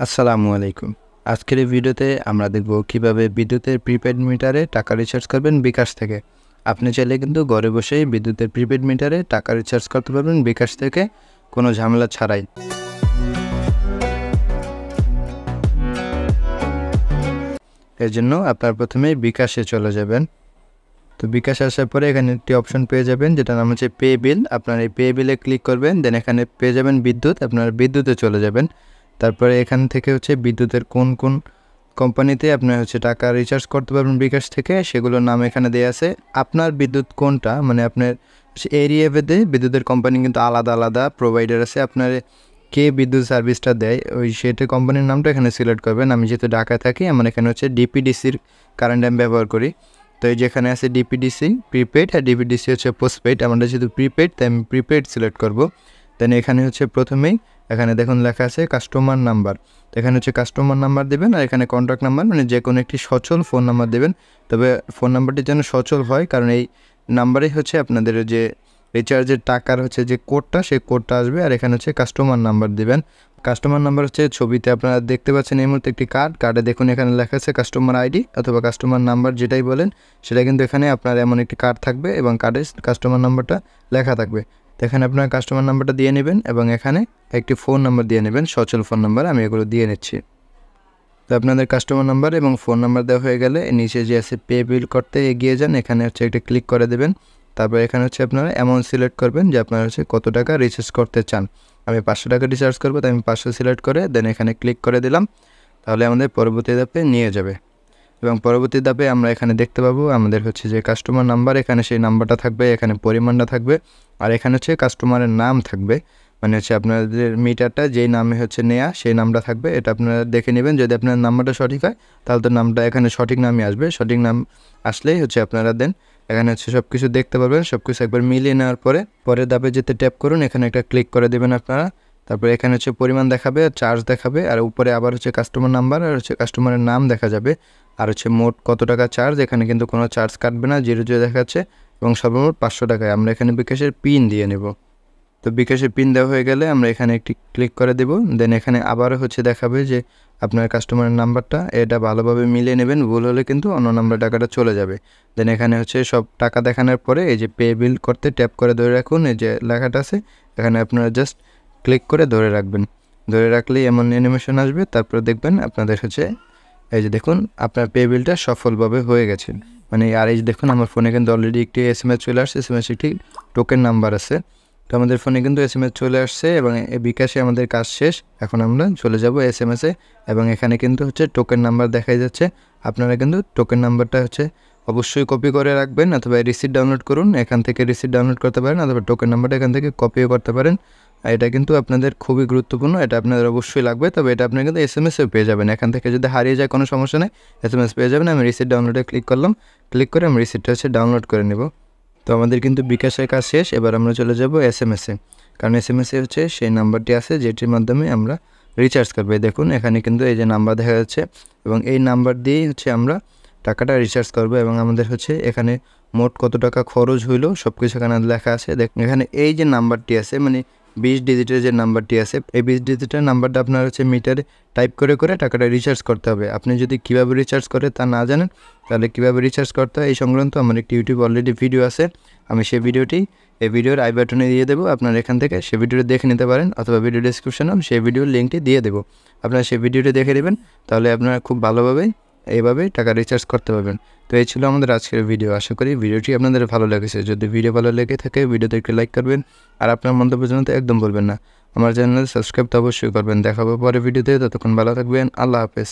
আসসালামু আলাইকুম। আজকের এই ভিডিওতে আমরা দেখব কিভাবে বিদ্যুতের প্রিপেড মিটারে টাকা রিচার্জ করবেন বিকাশ থেকে। আপনি চাইলে কিন্তু ঘরে বসেই বিদ্যুতের প্রিপেড মিটারে টাকা রিচার্জ করতে পারবেন বিকাশ থেকে কোনো ঝামেলা ছাড়াই। এর জন্য আপনার প্রথমে বিকাশে চলে যাবেন। তো বিকাশে আসার পরে এখানে একটি অপশন পেয়ে যাবেন যেটার নাম হচ্ছে পে বিল। আপনার এই পে বিলে ক্লিক করবেন, দেন এখানে পেয়ে যাবেন বিদ্যুৎ, আপনার বিদ্যুতে চলে যাবেন। তারপরে এখান থেকে হচ্ছে বিদ্যুতের কোন কোন কোম্পানিতে আপনার হচ্ছে টাকা রিচার্জ করতে পারবেন বিকাশ থেকে সেগুলোর নাম এখানে দেওয়া আছে। আপনার বিদ্যুৎ কোনটা মানে আপনার এরিয়া ভেদে বিদ্যুতের কোম্পানি কিন্তু আলাদা আলাদা প্রোভাইডার আছে। আপনার কে বিদ্যুৎ সার্ভিসটা দেয় ওই সেটা কোম্পানির নামটা এখানে সিলেক্ট করবেন। আমি যেহেতু ঢাকায় থাকি আমার এখানে হচ্ছে ডিপিডিসির কারেন্ট আমি ব্যবহার করি। তো এই যেখানে আছে ডিপিডিসি প্রিপেড আর ডিপিডিসি হচ্ছে পোস্টপেড। আমরা যেহেতু প্রিপেড তাই আমি প্রিপেড সিলেক্ট করব। দেন এখানে হচ্ছে প্রথমেই এখানে দেখুন লেখা আছে কাস্টমার নাম্বার। তো এখানে হচ্ছে কাস্টমার নাম্বার দেবেন আর এখানে কন্ট্যাক্ট নাম্বার মানে যে কোনো একটি সচল ফোন নাম্বার দেবেন। তবে ফোন নাম্বারটি যেন সচল হয়, কারণ এই নাম্বারেই হচ্ছে আপনাদের যে রিচার্জের টাকার হচ্ছে যে কোডটা সেই কোডটা আসবে। আর এখানে হচ্ছে কাস্টমার নাম্বার দেবেন। কাস্টমার নাম্বার হচ্ছে ছবিতে আপনারা দেখতে পাচ্ছেন এই মুহূর্তে একটি কার্ডে দেখুন এখানে লেখা আছে কাস্টমার আইডি অথবা কাস্টমার নাম্বার যেটাই বলেন সেটা কিন্তু এখানে আপনার এমন একটি কার্ড থাকবে এবং কার্ডে কাস্টমার নাম্বারটা লেখা থাকবে। তো এখানে আপনার কাস্টমার নাম্বারটা দিয়ে নেবেন এবং এখানে একটি ফোন নাম্বার দিয়ে নেবেন, সচল ফোন নাম্বার। আমি এগুলো দিয়ে নিচ্ছি। তো আপনাদের কাস্টমার নাম্বার এবং ফোন নাম্বার দেওয়া হয়ে গেলে নিচে যে আছে পে বিল করতে এগিয়ে যান, এখানে হচ্ছে একটা ক্লিক করে দেবেন। তারপর এখানে হচ্ছে আপনারা অ্যামাউন্ট সিলেক্ট করবেন যে আপনারা হচ্ছে কত টাকা রিচার্জ করতে চান। আমি 500 টাকা রিচার্জ করবো, তাই আমি 500 সিলেক্ট করে দেন এখানে ক্লিক করে দিলাম। তাহলে আমাদের পরবর্তী ধাপে নিয়ে যাবে এবং পরবর্তী ধাপে আমরা এখানে দেখতে পাবো আমাদের হচ্ছে যে কাস্টমার নাম্বার, এখানে সেই নাম্বারটা থাকবে, এখানে পরিমাণটা থাকবে আর এখানে হচ্ছে কাস্টমারের নাম থাকবে। মানে হচ্ছে আপনাদের মিটারটা যেই নামে হচ্ছে নেয়া সেই নামটা থাকবে। এটা আপনারা দেখে নেবেন, যদি আপনার নাম্বারটা সঠিক হয় তাহলে তো নামটা এখানে সঠিক নামই আসবে। সঠিক নাম আসলেই হচ্ছে আপনারা দেন এখানে হচ্ছে সব কিছু দেখতে পারবেন। সব কিছু একবার মিলিয়ে নেওয়ার পরে পরের ধাপে যেতে ট্যাপ করুন, এখানে একটা ক্লিক করে দেবেন আপনারা। তারপরে এখানে হচ্ছে পরিমাণ দেখাবে, চার্জ দেখাবে আর উপরে আবার হচ্ছে কাস্টমার নাম্বার আর হচ্ছে কাস্টমারের নাম দেখা যাবে। আর হচ্ছে মোট কত টাকা চার্জ, এখানে কিন্তু কোনো চার্জ কাটবে না, 0 দেখাচ্ছে এবং সর্বমোট 500 টাকায়। আমরা এখানে বিকাশের পিন দিয়ে নেব। তো বিকাশের পিন দেওয়া হয়ে গেলে আমরা এখানে একটি ক্লিক করে দেব। দেন এখানে আবারও হচ্ছে দেখাবে যে আপনার কাস্টমারের নাম্বারটা, এটা ভালোভাবে মিলিয়ে নেবেন, ভুল হলে কিন্তু অন্য নাম্বার টাকাটা চলে যাবে। দেন এখানে হচ্ছে সব টাকা দেখানোর পরে এই যে পে বিল করতে ট্যাপ করে ধরে রাখুন, এই যে লেখাটা আছে এখানে আপনারা জাস্ট ক্লিক করে ধরে রাখবেন। ধরে রাখলেই এমন অ্যানিমেশন আসবে। তারপরে দেখবেন আপনাদের হচ্ছে এই যে দেখুন আপনার পে বিলটা সফলভাবে হয়ে গেছে। মানে আর এই যে দেখুন আমার ফোনে কিন্তু অলরেডি একটি SMS চলে আসছে, SMS একটি টোকেন নাম্বার আছে। তো আমাদের ফোনে কিন্তু SMS চলে আসছে এবং বিকাশে আমাদের কাজ শেষ। এখন আমরা চলে যাব SMS-এ এবং এখানে কিন্তু হচ্ছে টোকেন নাম্বার দেখাই যাচ্ছে। আপনারা কিন্তু টোকেন নাম্বারটা হচ্ছে অবশ্যই কপি করে রাখবেন অথবা রিসিট ডাউনলোড করুন, এখান থেকে রিসিট ডাউনলোড করতে পারেন অথবা টোকেন নাম্বারটা এখান থেকে কপিও করতে পারেন। এটা কিন্তু আপনাদের খুবই গুরুত্বপূর্ণ, এটা আপনাদের অবশ্যই লাগবে। তবে এটা আপনারা কিন্তু SMS-এও পেয়ে যাবেন, এখান থেকে যদি হারিয়ে যায় কোনো সমস্যা নেই, SMS পেয়ে যাবেন। আমি রিসিট ডাউনলোডে ক্লিক করলাম, ক্লিক করে আমি রিসিটটা হচ্ছে ডাউনলোড করে নেব। তো আমাদের কিন্তু বিকাশের কাজ শেষ। এবার আমরা চলে যাব SMS-এ, কারণ SMS-এ হচ্ছে সেই নাম্বারটি আছে যেটির মাধ্যমে আমরা রিচার্জ করবো। দেখুন এখানে কিন্তু এই যে নাম্বার দেখা যাচ্ছে এবং এই নাম্বার দিয়েই হচ্ছে আমরা টাকাটা রিচার্জ করবো এবং আমাদের হচ্ছে এখানে মোট কত টাকা খরচ হইলো সব কিছু এখানে লেখা আছে। দেখুন এখানে এই যে নাম্বারটি আছে মানে 20 ডিজিটের যে নাম্বারটি আছে, এই 20 ডিজিটের নাম্বারটা আপনার হচ্ছে মিটারে টাইপ করে করে টাকাটা রিচার্জ করতে হবে। আপনি যদি কীভাবে রিচার্জ করে তা না জানেন তাহলে কীভাবে রিচার্জ করতে হয় এই সংক্রান্ত আমার একটি ইউটিউব অলরেডি ভিডিও আছে। আমি সেই ভিডিওটি এই ভিডিওর আই বাটনে দিয়ে দেবো, আপনারা এখান থেকে সেই ভিডিওটি দেখে নিতে পারেন অথবা ভিডিও ডিসক্রিপশনে আমি সেই ভিডিওর লিঙ্কটি দিয়ে দেবো। আপনারা সেই ভিডিওটি দেখে নেবেন, তাহলে আপনারা খুব ভালোভাবে এইভাবেই টাকা রিচার্জ করতে পারবেন। তো এই ছিল আমাদের আজকের ভিডিও। আশা করি ভিডিওটি আপনাদের ভালো লেগেছে। যদি ভিডিও ভালো লেগে থাকে ভিডিওতে একটু লাইক করবেন আর আপনার মন্তব্য জানাতে একদম বলবেন না। আমার চ্যানেলে সাবস্ক্রাইব তো অবশ্যই করবেন। দেখা হবে পরে ভিডিওতে, ততক্ষণ ভালো থাকবেন। আল্লাহ হাফেজ।